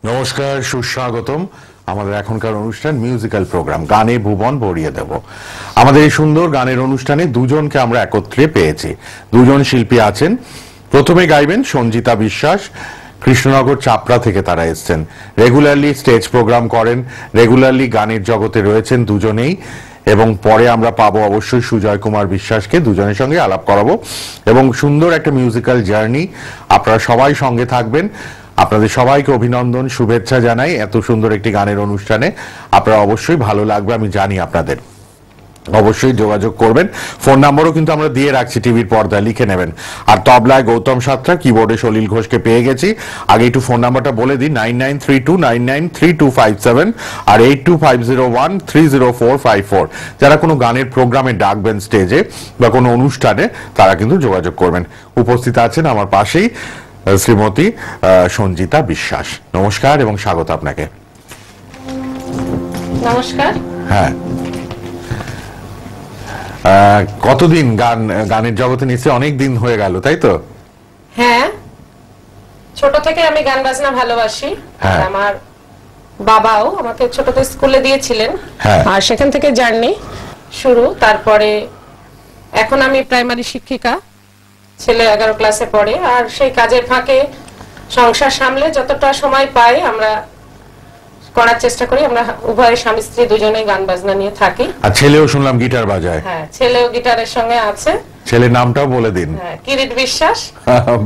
নমস্কার, সুস্বাগতম আমাদের এখনকার অনুষ্ঠান মিউজিক্যাল প্রোগ্রাম গানে ভুবন ভরিয়ে দেব। আমাদের এই সুন্দর গানের অনুষ্ঠানে দুজনকে আমরা একত্রে পেয়েছি। দুজন শিল্পী আছেন। প্রথমে গাইবেন সঞ্জিতা বিশ্বাস, কৃষ্ণনগর চাপড়া থেকে তারা এসছেন। রেগুলারলি স্টেজ প্রোগ্রাম করেন, রেগুলারলি গানের জগতে রয়েছেন দুজনেই। এবং পরে আমরা পাবো অবশ্যই সুজয় কুমার বিশ্বাসকে, দুজনের সঙ্গে আলাপ করাবো এবং সুন্দর একটা মিউজিক্যাল জার্নি। আপনারা সবাই সঙ্গে থাকবেন। আপনাদের সবাইকে অভিনন্দন, শুভেচ্ছা জানাই এত সুন্দর একটি গানের অনুষ্ঠানে। আপনারা অবশ্যই ভালো লাগবে, আমি জানি আপনাদের। অবশ্যই যোগাযোগ করবেন। ফোন নাম্বারও কিন্তু আমরা দিয়ে রাখছি টিভির পর্দায়, লিখে নেবেন। আর তবলায় গৌতম সাত্রা, কিবোর্ডে সলিল ঘোষকে পেয়ে গেছি। আগে একটু ফোন নাম্বারটা বলে দিই, 9932993257 আর 8250130454। যারা কোনো গানের প্রোগ্রামে ডাকবেন স্টেজে বা কোনো অনুষ্ঠানে, তারা কিন্তু যোগাযোগ করবেন। উপস্থিত আছেন আমার পাশেই শ্রীমতী সঞ্জিতা বিশ্বাস। নমস্কার এবং স্বাগত আপনাকে। নমস্কার। হ্যাঁ, কতদিন গানের জগতে নিশ্চয়ই অনেক দিন হয়ে গেল, তাই তো? হ্যাঁ, ছোট থেকে আমি গান বাজনা ভালোবাসি। হ্যাঁ। আমার বাবাও আমাকে ছোটতে স্কুলে দিয়েছিলেন। হ্যাঁ। আর সেখান থেকে জার্নি শুরু। তারপরে এখন আমি প্রাইমারি শিক্ষিকা, ছেলে 11 ক্লাসে পড়ে। আর সেই কাজের ফাঁকে সংসার সামলে যতটা সময় পাই আমরা করার চেষ্টা করি। আমরা উভয় স্বামী স্ত্রী দুজনেই গান বাজনা নিয়ে থাকি। আর ছেলেও শুনলাম গিটার বাজায়। হ্যাঁ, ছেলেও গিটারের সঙ্গে আছে। ছেলের নামটাও বলে দিন। হ্যাঁ, কিরিট বিশ্বাস,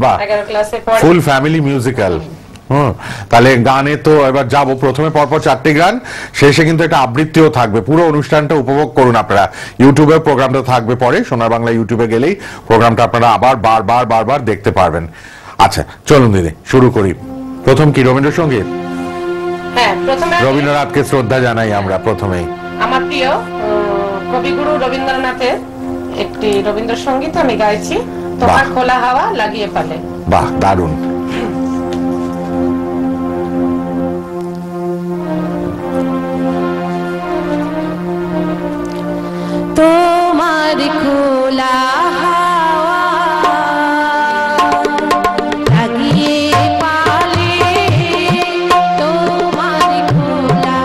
বাহ, 11 ক্লাসে পড়ে। Full family musical. তাহলে গানে তো এবার যাবো। প্রথমে পরপর 4টি গান, শেষে কিন্তু একটা আবৃত্তিও থাকবে। পুরো অনুষ্ঠানটা উপভোগ করুন আপনারা। ইউটিউবে প্রোগ্রামটা থাকবে পরে, সোনার বাংলা ইউটিউবে গেলেই প্রোগ্রামটা আপনারা আবার বারবার দেখতে পারবেন। আচ্ছা, চলুন দিদি শুরু করি। প্রথম কি রবীন্দ্রসঙ্গীত? হ্যাঁ, প্রথমে রবীন্দ্রনাথকে শ্রদ্ধা জানাই আমরা প্রথমেই। আমার প্রিয় কবিগুরু রবীন্দ্রনাথের একটি রবীন্দ্রসঙ্গীত আমি গাইছি, তোমার খোলা হাওয়া লাগিয়ে পালে। বাহ, দারুণ। তোমার খোলা তোমার খোলা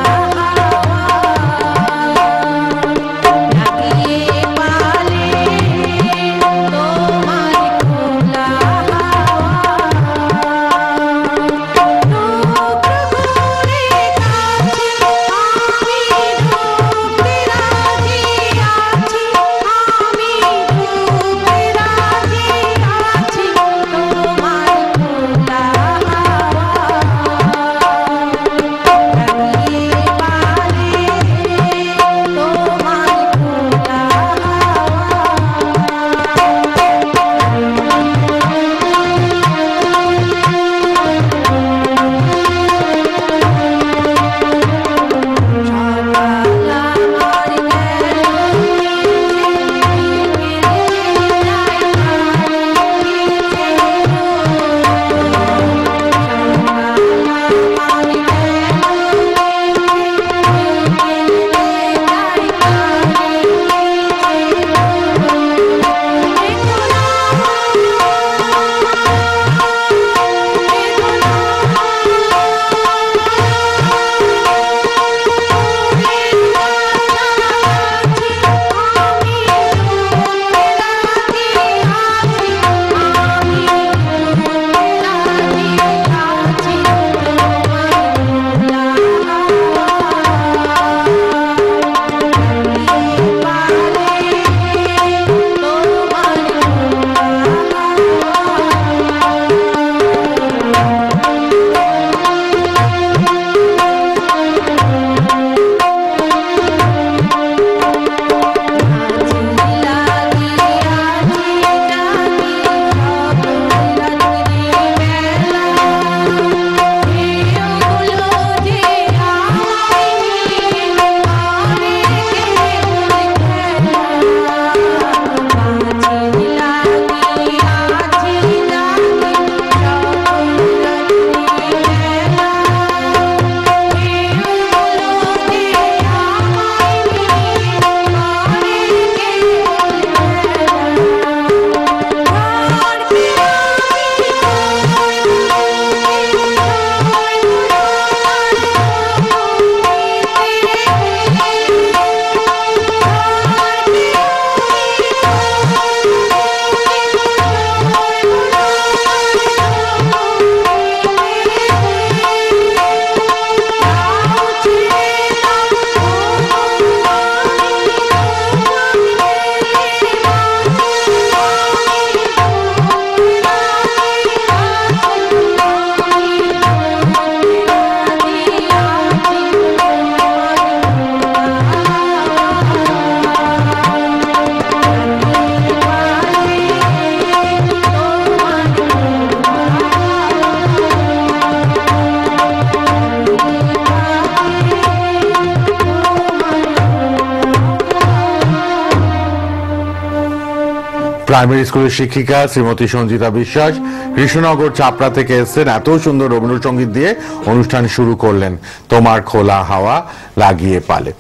প্রাইমারি স্কুলের শিক্ষিকা শ্রীমতী সঞ্জিতা বিশ্বাস কৃষ্ণনগর চাপড়া থেকে এসেছেন, এত সুন্দর রবীন্দ্রসঙ্গীত দিয়ে অনুষ্ঠান শুরু করলেন, তোমার খোলা হাওয়া লাগিয়ে পালে।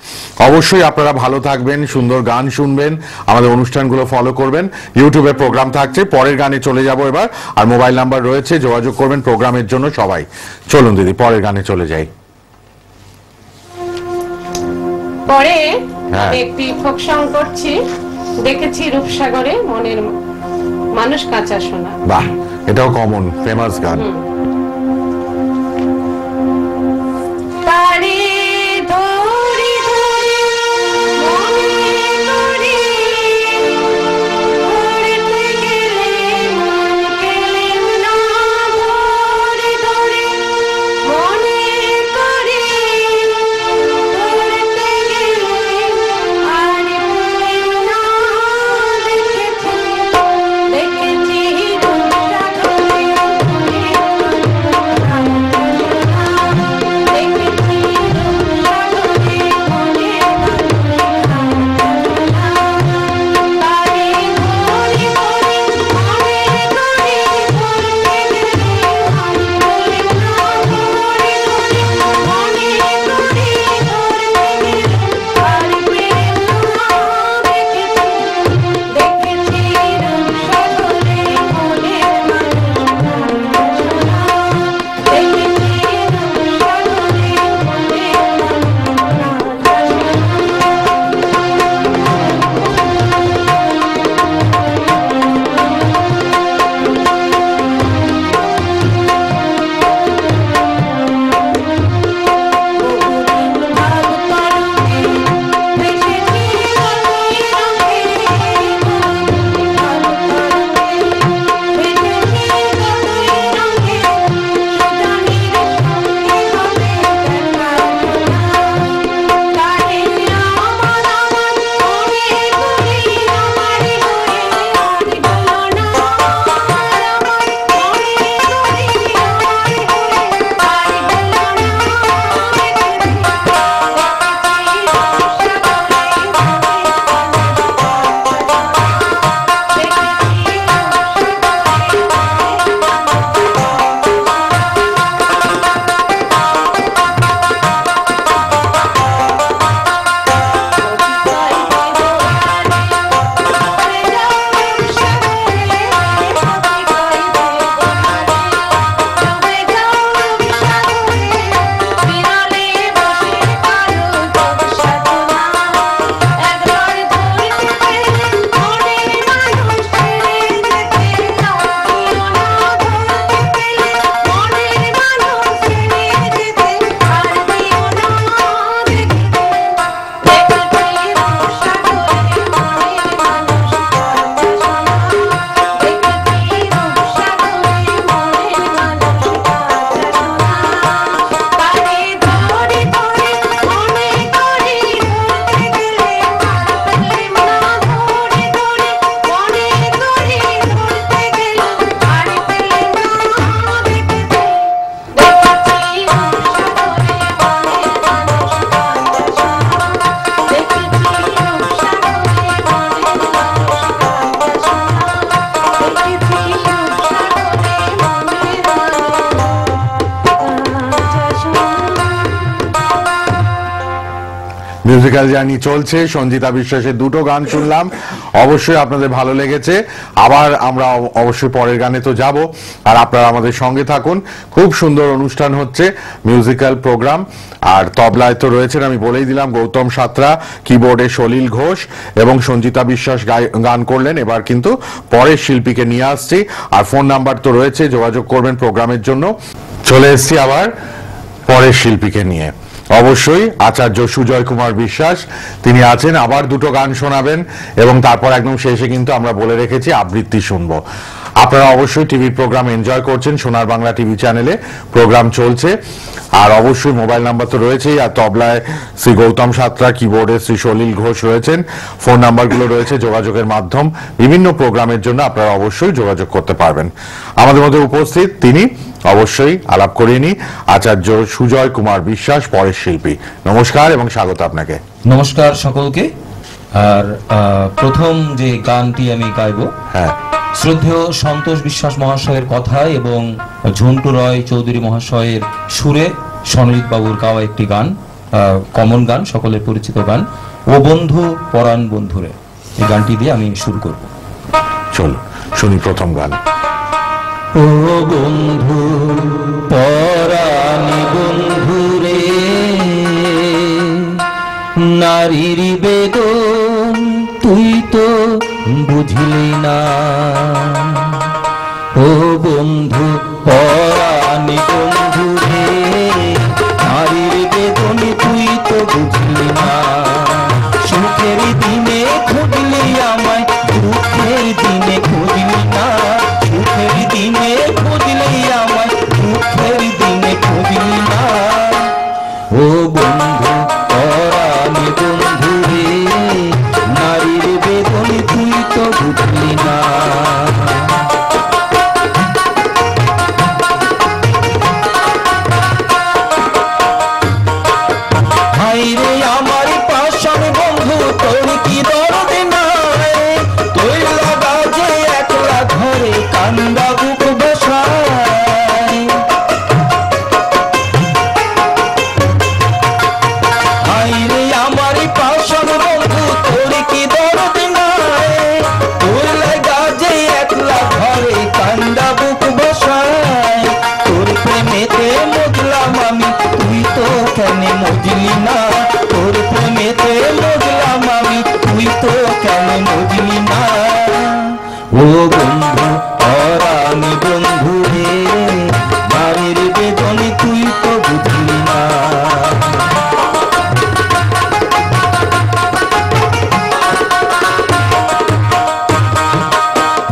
অবশ্যই আপনারা ভালো থাকবেন, সুন্দর গান শুনবেন, আমাদের অনুষ্ঠানগুলো ফলো করবেন। ইউটিউবে প্রোগ্রাম থাকছে, পরের গানে চলে যাব এবার। আর মোবাইল নাম্বার রয়েছে, যোগাযোগ করবেন প্রোগ্রামের জন্য সবাই। চলুন দিদি, পরের গানে চলে যাই। পরে আমি একটি ফোক সং করছি, দেখেছি রূপসাগরে মনের মানুষ কাঁচা সোনা। বাহ, এটাও কমন ফেমাস গান। মিউজিক্যাল জার্নি চলছে, সঞ্জিতা বিশ্বাসের দুটো গান শুনলাম, অবশ্যই আপনাদের ভালো লেগেছে। আবার আমরা অবশ্যই পরের গানে তো যাব, আর আপনারা আমাদের সঙ্গে থাকুন। খুব সুন্দর অনুষ্ঠান হচ্ছে, মিউজিক্যাল প্রোগ্রাম। আর তবলায় তো রয়েছেন, আমি বলেই দিলাম, গৌতম সাঁতরা, কিবোর্ডে সলিল ঘোষ এবং সঞ্জিতা বিশ্বাস গান করলেন। এবার কিন্তু পরের শিল্পীকে নিয়ে আসছি, আর ফোন নাম্বার তো রয়েছে, যোগাযোগ করবেন প্রোগ্রামের জন্য। চলে এসছি আবার পরের শিল্পীকে নিয়ে। অবশ্যই আচার্য সুজয় কুমার বিশ্বাস, তিনি আছেন, আবার দুটো গান শোনাবেন এবং তারপর একদম শেষে কিন্তু আমরা বলে রেখেছি আবৃত্তি শুনবো। আপনারা অবশ্যই টিভির প্রোগ্রাম এনজয় করছেন, সোনার বাংলা টিভি চ্যানেলে প্রোগ্রাম চলছে। আর অবশ্যই মোবাইল নাম্বার তো রয়েছেই, আর তবলায় শ্রী গৌতম সাঁতরা, কিবোর্ডে শ্রী সলিল ঘোষ রয়েছেন, ফোন নাম্বারগুলো রয়েছে, যোগাযোগের মাধ্যম। বিভিন্ন প্রোগ্রামের জন্য আপনারা অবশ্যই যোগাযোগ করতে পারবেন। আমাদের মধ্যে উপস্থিত তিনি, অবশ্যই আলাপ করিয়ে নি, আচার্য সুজয় কুমার বিশ্বাস, পরের শিল্পী। নমস্কার এবং স্বাগত আপনাকে। নমস্কার সকলকে। আর প্রথম যে গানটি আমি গাইবো, হ্যাঁ, শ্রদ্ধেয় সন্তোষ বিশ্বাস মহাশয়ের কথায় এবং ঝন্টু রয় চৌধুরী মহাশয়ের সুরে সনজিৎ বাবুর গাওয়া একটি গান, কমন গান, সকলের পরিচিত গান, ও বন্ধু পরাণ বন্ধুরে। এই গানটি দিয়ে আমি শুরু করব। চলো শুনি প্রথম গান। ও বন্ধু পরাণ বন্ধুরে, নারীর বেদন তুই তো বুঝলি না। ও বন্ধু পরাণ বন্ধু রে, নারীর বেদন তুই তো বুঝলি না। সুখের দিনে খুঁজলি আমায়, দুঃখের দিনে খুঁজলি না। সুখের দিনে খুঁজলি আমায়, দুঃখের দিনে খুঁজলি না। ও বন্ধু পরাণ বন্ধু রে, নারীর বেদন তুই তো বুঝলি না। হাইরে আমার পাষাণ বন্ধু, তোর কি দরদ নাই? তুই লাগা যে একলা ঘরে, কান্দা বুক বসায়। হাইরে আমার পাষাণ বন্ধু, তোর কি দরদ নাই? তুই লাগা যে একলা ঘরে, কান্দা বুক বসায়। তোর প্রেমেতে মজলাম আমি, তুই তো কেন মজলি না। তোর প্রেমেতে মজলাম আমি, তুই তো কেন মজলি না। ও বন্ধু পরাণ বন্ধু রে, নারীর বেদন তুই তো বুঝলি না।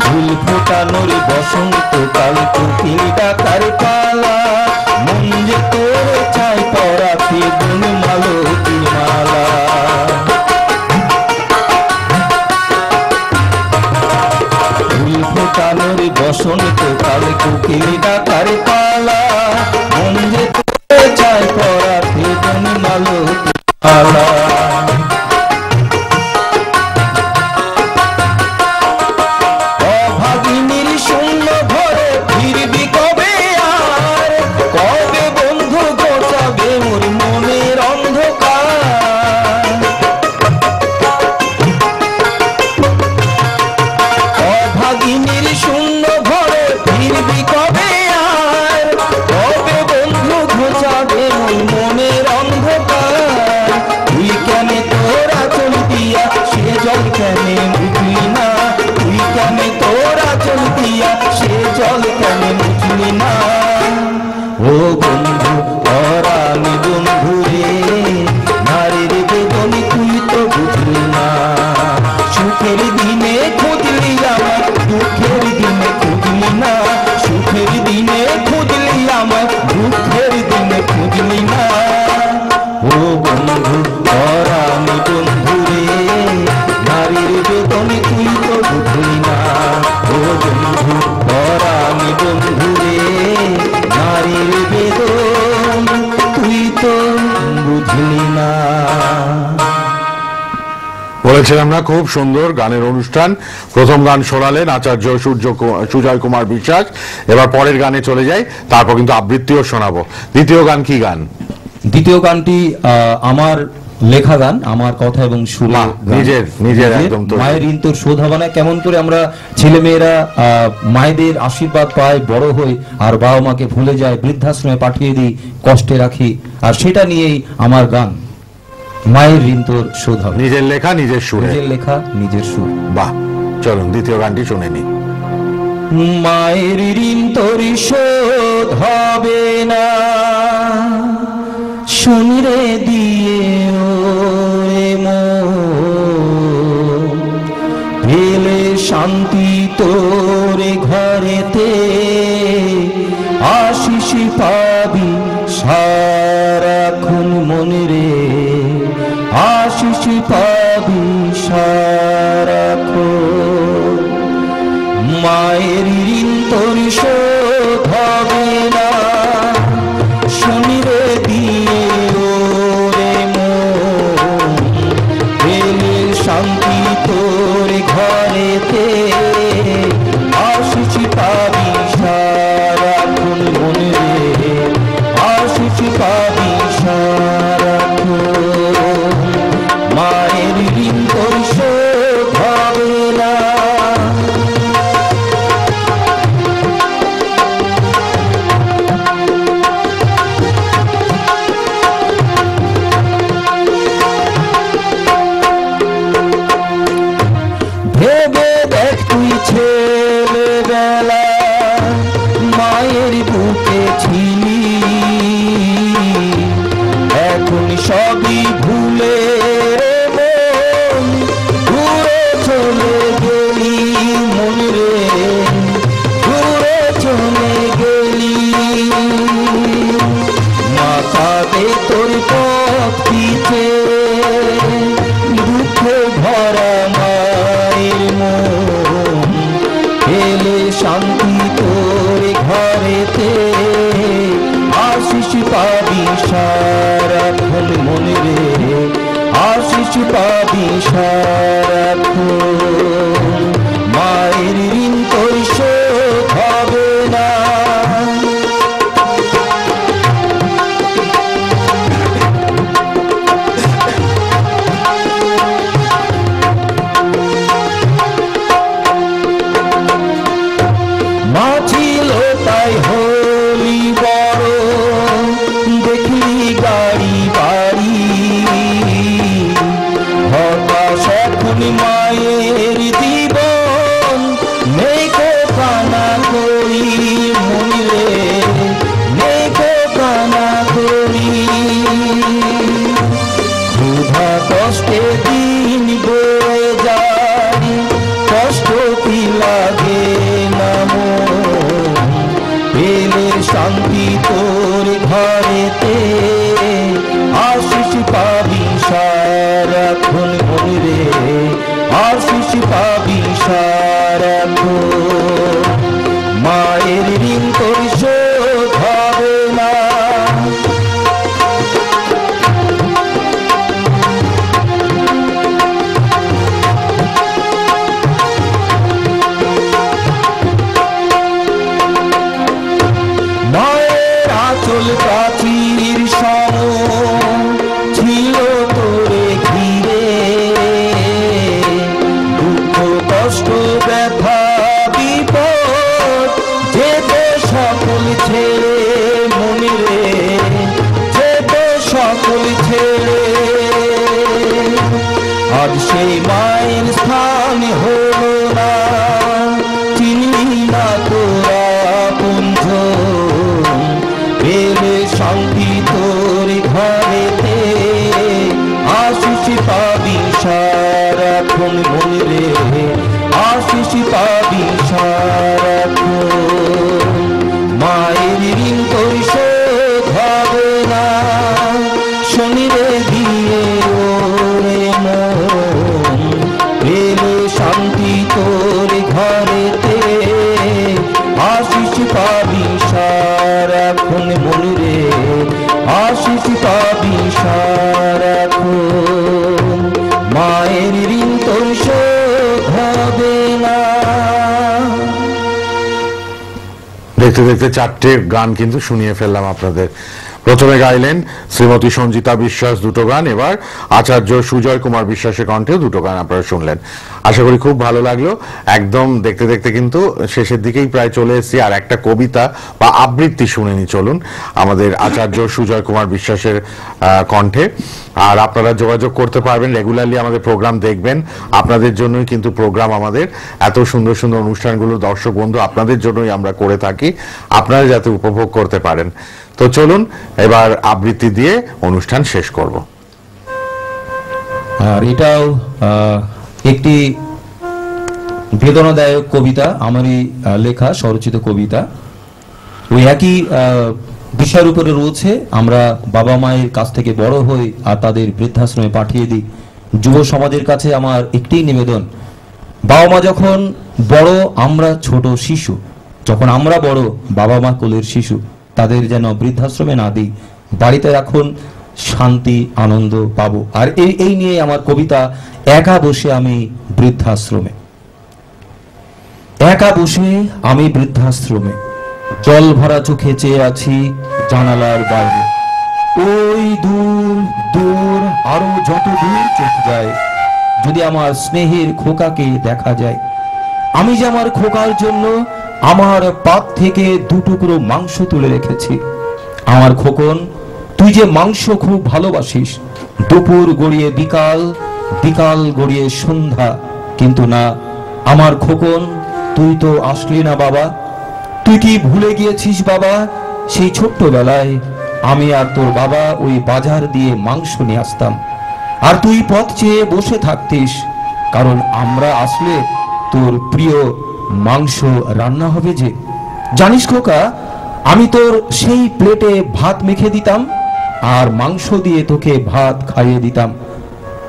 ফুল ফোটানোর বসন্ত কাল, কোকিল ডাকার পালা, মন যে তোর চাই পরাতে বন মালতী মালা। ফুল ফোটানোর বসন্ত কাল, কোকিল ডাকার পালা, মন যে তোর চাই পরাতে বন মালতী মালা। অভাগিনীর শূন্য ঘরে ফিরবি কবে আর? কবে বন্ধু গোটাবে মোর মনের অন্ধকার? অভাগিনীর শূন্য ঘরে ফিরবি কবে আর? কবে বন্ধু ঘোচাবে মোর মনের অন্ধকার? তুই কেন তোরা চল দিয়া সে জল কেন বুঝলি না? তুই কেন তোরা চল দিয়া সে জল কেন বুঝলি না? ও বন্ধু পরাণ বন্ধু রে, নারীর বেদন তুই তো বুঝলি না। সুখের দিনে খুঁজলি আমায়, দুঃখের দিনে খুঁজলি না। সুখের দিনে খুঁজলি আমায়, দুঃখের দিনে খুঁজলি না। ও বন্ধু পরাণ বন্ধু রে, নারীর বেদন তুই তো বুঝলি না। ও বন্ধু পরাণ বন্ধু রে, নারীর বেদন তুই তো বুঝলি না। বলেছিলাম না, খুব সুন্দর গানের অনুষ্ঠান। প্রথম গান শোনালেন আচার্য সুজয় কুমার বিশ্বাস। এবার পরের গানে চলে যাই, তারপর কিন্তু আবৃত্তিও শোনাবো। দ্বিতীয় গান কি গান? দ্বিতীয় গানটি আমার লেখা গান, আমার কথা এবং সুরে বাহ, গান। নিজের একদম তৈরি। মায়ের ঋণ তোর শোধ হবে না। কেমন করে আমরা ছেলে মেয়েরা মায়েদের আশীর্বাদ পায়, বড় হই, আর বাবা মাকে ভুলে যায়, বৃদ্ধাশ্রমে পাঠিয়ে দিই, কষ্টে রাখি, আর সেটা নিয়েই আমার গান, মায়ের ঋণ তোর শোধ হবে। নিজের লেখা নিজের সুরে। নিজের লেখা নিজের সুর। বাহ, চলুন দ্বিতীয় গানটি শুনে নি। মায়ের ঋণ তোর শোধ হবে না, শুনরে দিয়ে ওরে মন, পেলে শান্তি তোরে ঘরেতে, আশিস পাবি সারাক্ষণ মনে রে, আশিস পাবি সারাক্ষণ। মায়ের ঋণ তোর শোধ হবে না, শুনিরে দিয়ে ওরে মন, পেলে শান্তি তোর পথ পিছে দুঃখে ভরা মায়ের মন এলে শান্তি তোর ঘরেতে আশিস পাবি সারাক্ষণ মনে রে আশিস পাবি সারাক্ষণ মায়ের ঋণ তোর শোধ হবে না মা ছিল তাই হলি বড় দেখলি গাড়ি বাড়ি হতাশ এখন মায়ের জীবন নেই কো কানা করি মনিরে নেই কো কানা করি ক্ষুধা কষ্টে দিন বয়ে যায় কষ্ট কি লাগে না মন পেলে শান্তি তোর ঘরেতে আশিস পাবি সারাক্ষণ মনে রে আশিস পাবি সারাক্ষণ মায়ের ঋণ তোর শোধ হবে না মায়ের আঁচল প্রাচীর সম ছিল তোরে ঘিরে দুঃখ কষ্ট ব্যথা বিপদ যেতে সকল ছেড়ে মনে রে যেতে সকল ছেড়ে আজ সেই মায়ের স্থান হলো না চিনলি না তোরা পুঞ্জ পেলে শান্তি তোর ঘরেতে আশিস পাবি সারাক্ষণ মনে রে আশিস পাবি সারাক্ষণ মায়ের ঋণ তোর শোধ হবে না শনিরে দিয়ে ওরে মন পেলে শান্তি তোর ঘরেতে আশিস পাবি সারাক্ষণ মনে রে আশিস পাবি সারাক্ষণ মায়ের ঋণ তোর শোধ হবে না দেখতে দেখতে চারটে গান কিন্তু শুনিয়ে ফেললাম আপনাদের। প্রথমে গাইলেন শ্রীমতী সঞ্জিতা বিশ্বাস দুটো গান, এবার আচার্য সুজয় কুমার বিশ্বাসের কণ্ঠেও দুটো গান আপনারা শুনলেন। আশা করি খুব ভালো লাগলো। একদম দেখতে দেখতে কিন্তু শেষের দিকেই প্রায় চলে এসেছি। আর একটা কবিতা বা আবৃত্তি শুনে নি চলুন আমাদের আচার্য সুজয় কুমার বিশ্বাসের কণ্ঠে। আর আপনারা যোগাযোগ করতে পারবেন, রেগুলারলি আমাদের প্রোগ্রাম দেখবেন। আপনাদের জন্যই কিন্তু প্রোগ্রাম, আমাদের এত সুন্দর সুন্দর অনুষ্ঠানগুলো দর্শক বন্ধু আপনাদের জন্যই আমরা করে থাকি, আপনারা যাতে উপভোগ করতে পারেন। তো চলুন এবার আবৃত্তি দিয়ে অনুষ্ঠান শেষ করব। আর এটাও একটি বেদনাদায়ক কবিতা, আমারই লেখা স্বরচিত কবিতা। ওই একই বিষয়ের উপরে রয়েছে। আমরা বাবা মায়ের কাছ থেকে বড় হই আর তাদের বৃদ্ধাশ্রমে পাঠিয়ে দিই। যুব সমাজের কাছে আমার একটি নিবেদন, বাবা মা যখন বড় আমরা ছোট শিশু, যখন আমরা বড় বাবা মা কোলের শিশু, তাদের যেন বৃদ্ধাশ্রমে না দিই, বাড়িতে রাখুন, শান্তি আনন্দ পাবো। আর এই নিয়ে আমার কবিতা, একা বসে আমি বৃদ্ধাশ্রমে। একা বসে আমি বৃদ্ধাশ্রমে, জল ভরা চোখে চেয়ে আছি জানালার বাইরে। ওই দূর দূর আরো যত দূর চোখ যায়, যদি আমার স্নেহের খোকাকে দেখা যায়। আমি যে আমার খোকার জন্য আমার পাত থেকে দুটুকরো মাংস তুলে রেখেছি। আমার খোকন, তুই যে মাংস খুব ভালোবাসিস। দুপুর গড়িয়ে বিকাল, বিকাল গড়িয়ে সন্ধ্যা, কিন্তু না আমার খোকন, তুই তো আসলি না বাবা। তুই কি ভুলে গিয়েছিস বাবা, সেই ছোট্টবেলায় আমি আর তোর বাবা ওই বাজার দিয়ে মাংস নিয়ে আসতাম, আর তুই পথ চেয়ে বসে থাকতিস, কারণ আমরা আসলে তোর প্রিয় মাংস রান্না হবে যে। জানিস খোকা, আমি তোর সেই প্লেটে ভাত মেখে দিতাম, আর মাংস দিয়ে তোকে ভাত খাইয়ে দিতাম,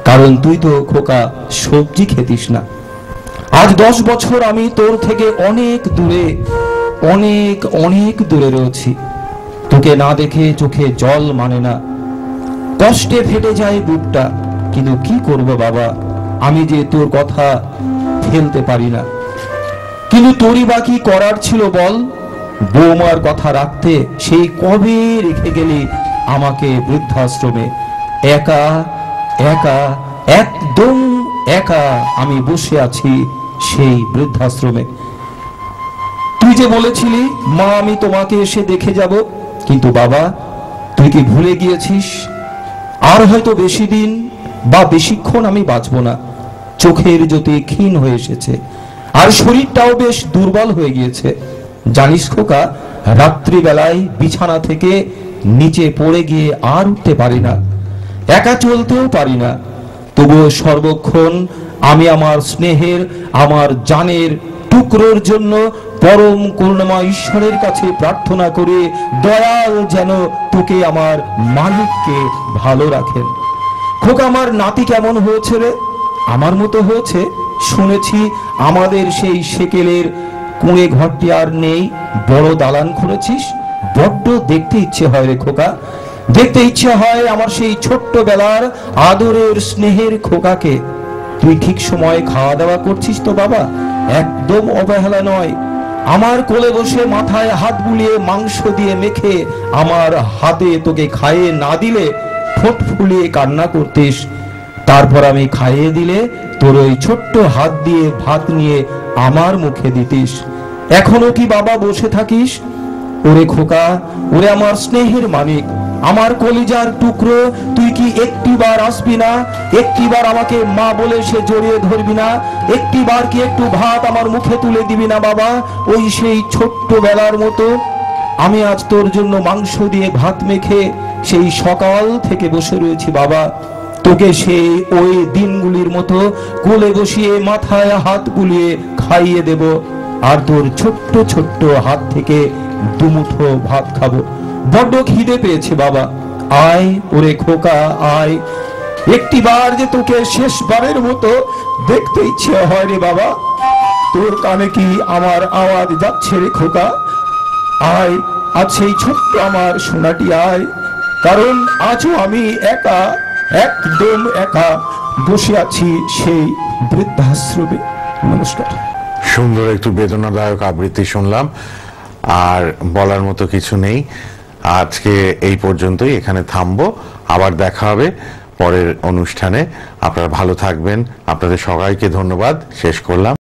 কারণ তুই তো খোকা সবজি খেতিস না। আজ 10 বছর আমি তোর থেকে অনেক দূরে, অনেক অনেক দূরে রয়েছি। তোকে না দেখে চোখে জল মানে না, কষ্টে ফেটে যায় বুকটা। কিন্তু কি করব বাবা, আমি যে তোর কথা ফেলতে পারি না। কিন্তু তোরই বা কি করার ছিল বল? বৌমার কথা রাখতে সেই কবে রেখে গেলি আমাকে বৃদ্ধাশ্রমে। একা একা, একদম একা আমি বসে আছি সেই বৃদ্ধাশ্রমে। তুই যে বলেছিলি মা আমি তোমাকে এসে দেখে যাব, কিন্তু বাবা তুই কি ভুলে গিয়েছিস? আর হয়তো বেশি দিন বা বেশিক্ষণ আমি বাঁচব না। চোখের জ্যোতি ক্ষীণ হয়ে এসেছে, আর শরীরটাও বেশ দুর্বল হয়ে গিয়েছে। জানিস খোকা, রাত্রিবেলায় বিছানা থেকে নিচে পড়ে গিয়ে আর উঠতে পারি না, একা চলতেও পারি না। তবুও সর্বক্ষণ আমি আমার স্নেহের, আমার জানের টুকরোর জন্য পরম করুণাময় ঈশ্বরের কাছে প্রার্থনা করে দয়াল যেন তোকে আমার মালিককে ভালো রাখেন। খোকা, আমার নাতি কেমন হয়েছে রে? আমার মতো হয়েছে? শুনেছি আমাদের সেই সেকেলের কুঁড়ে ঘরটি আর নেই, বড় দালান খুঁড়েছিস। বড্ড দেখতে ইচ্ছে হয় রে খোকা, দেখতে ইচ্ছে হয় আমার সেই ছোট্ট বেলার আদরের স্নেহের খোকাকে। তুই ঠিক সময়ে খাওয়া দাওয়া করছিস তো বাবা? একদম অবহেলা নয়। আমার কোলে বসে মাথায় হাত বুলিয়ে মাংস দিয়ে মেখে আমার হাতে তোকে খাইয়ে না দিলে ঠোঁট ফুলিয়ে কান্না করতিস। তারপর আমি খাইয়ে দিলে তোর ওই ছোট্ট হাত দিয়ে ভাত নিয়ে আমার মুখে দিতিস। এখনো কি বাবা বসে থাকিস? ওরে খোকা, ওরে আমার স্নেহের মালিক, আমার কলিজার টুকরো, তুই কি একটিবার আসবি না? একটিবার আমাকে মা বলে সে জড়িয়ে ধরবি না? একটিবার কি একটু ভাত আমার মুখে তুলে দিবি না বাবা? ওই সেই ছোট্ট বেলার মতো। আমি আজ তোর জন্য মাংস দিয়ে ভাত মেখে সেই সকাল থেকে বসে রয়েছি বাবা, তোকে সেই ওই দিনগুলির মতো কোলে বসিয়ে মাথায় হাত বুলিয়ে খাইয়ে দেব, আর তোর ছোট্ট ছোট্ট হাত থেকে দুমুঠো ভাত খাবো। বড্ড খিদে পেয়েছে বাবা, আয় ওরে খোকা আয়। একটিবার যে তোকে শেষবারের মতো দেখতে ইচ্ছে হয় রে বাবা। তোর কানে কি আমার আওয়াজ যাচ্ছে রে খোকা? আয়, আজ সেই ছোট্ট আমার সোনাটি আয়, কারণ আজও আমি একা, একদম একা বসে আছি সেই বৃদ্ধাশ্রমে। নমস্কার। সুন্দর একটু বেদনাদায়ক আবৃত্তি শুনলাম, আর বলার মতো কিছু নেই। আজকে এই পর্যন্তই, এখানে থামবো। আবার দেখা হবে পরের অনুষ্ঠানে। আপনারা ভালো থাকবেন। আপনাদের সবাইকে ধন্যবাদ। শেষ করলাম।